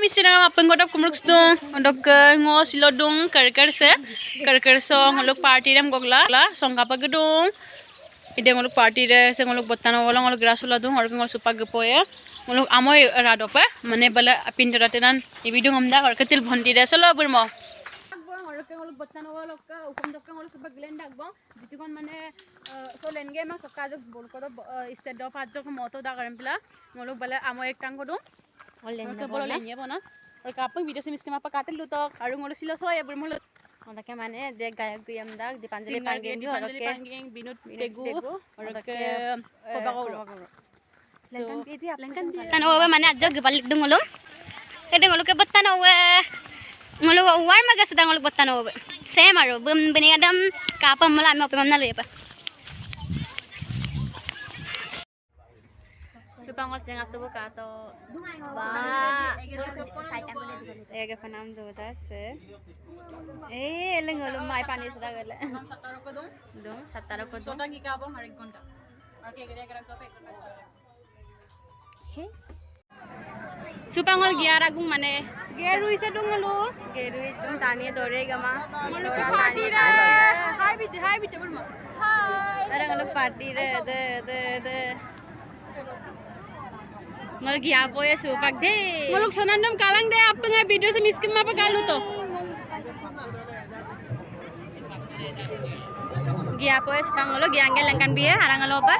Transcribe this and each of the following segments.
Sinang apa ngodap kumluk dong, ngodap ke ngos lodong kerker so ngolok party dem gogla song apa gedung, ide ngolok party de se ngolok botan ngolok grasula dong, ngolok supak gepoya, ngolok amoy radope, mana bala pintar tenan, ibidung amda ketil bhonti de selo bermo. ngolok botan ngolok ukum dokka ngolok supak gelendak bang, jitu kan mana so lenge mak sakka jok bol kodo state of ajok moto da karempla, ngolok bala amoy ek tang kodung. Oleh bolanya mana? Or kapung video se miskin apa katil lutok, arung ngolok silo soya bermulut. Oke mana dia gayak guyam dag di Panjali Panggeng binut pegu, oke kobagoro. Lengkan dia. Tan owe mana ajak gebalik dong ngolok. Kadang ngolok ke betan owe. Ngolok war maga sudah ngolok betan owe. Same aro, bening adam kapam malah me ope mamna lu apa. Supangol sing atau buka atau ega panam do das lengolum mai pani sudah gala dong satara ko Sota ki kabong harik konta. Oke gara-gara kope. he supangol giaragung mane geru isa dong ngolu geru itu tani dore gama Ngolok party re. Hi bit bermo. Hi. ada ngolok party re de ngolok giya boye supak de Ngolok sonandom kalang deh apa nggak video se miskin apa kalu to. giya boye supang ngolok giangge lengkan biye harang ngolo apa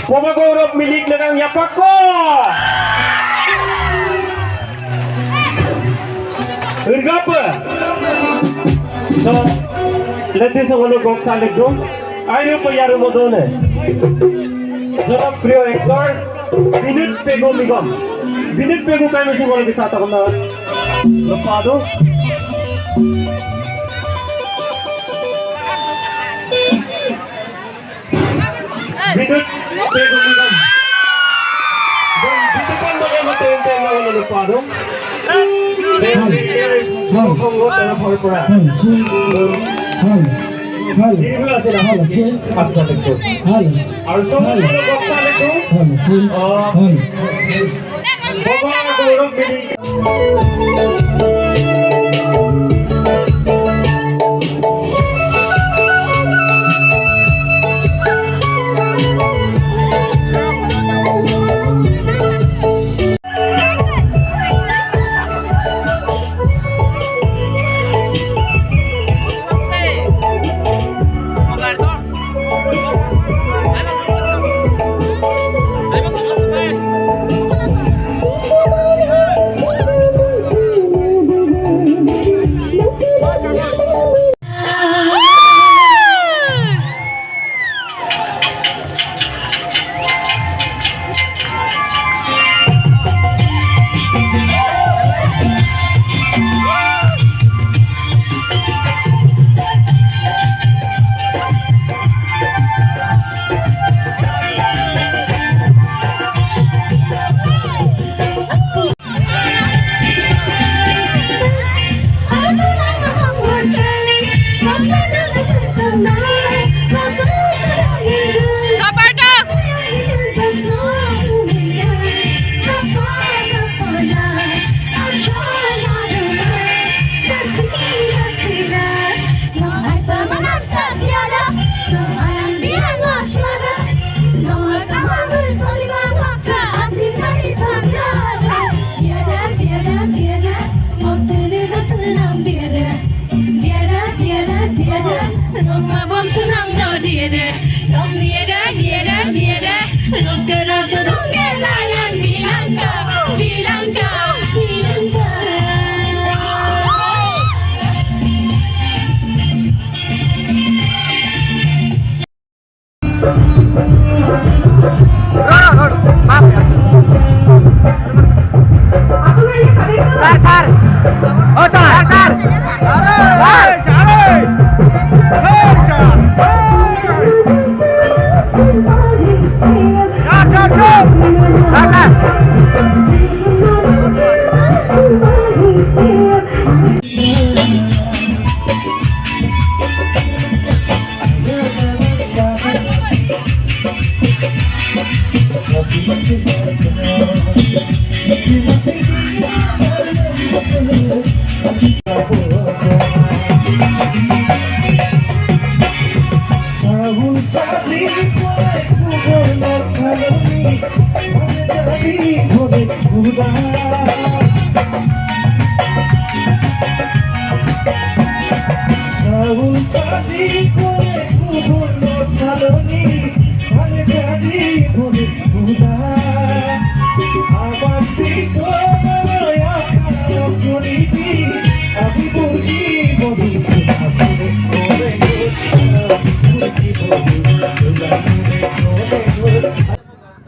Pemagorok milik dengan Yapako. Berapa? So, letih sengolo gok salik dong. Ayo peyaru modone. Jadi prio ekor binut pego migom. Binut pego kami sengolo bisa tak kena lepas tu. Binut pego migom. Dan binut pun boleh mati-mati lawan lepas tu.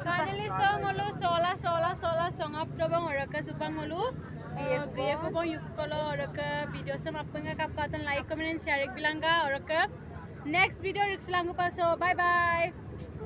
Finally, song olu sola song up to bang oraka subang olu. Gaya ko bang yuk kalau oraka video sama apa nggak kapatan like comment and share bilangga oraka. Next video rikselangu paso. Bye bye.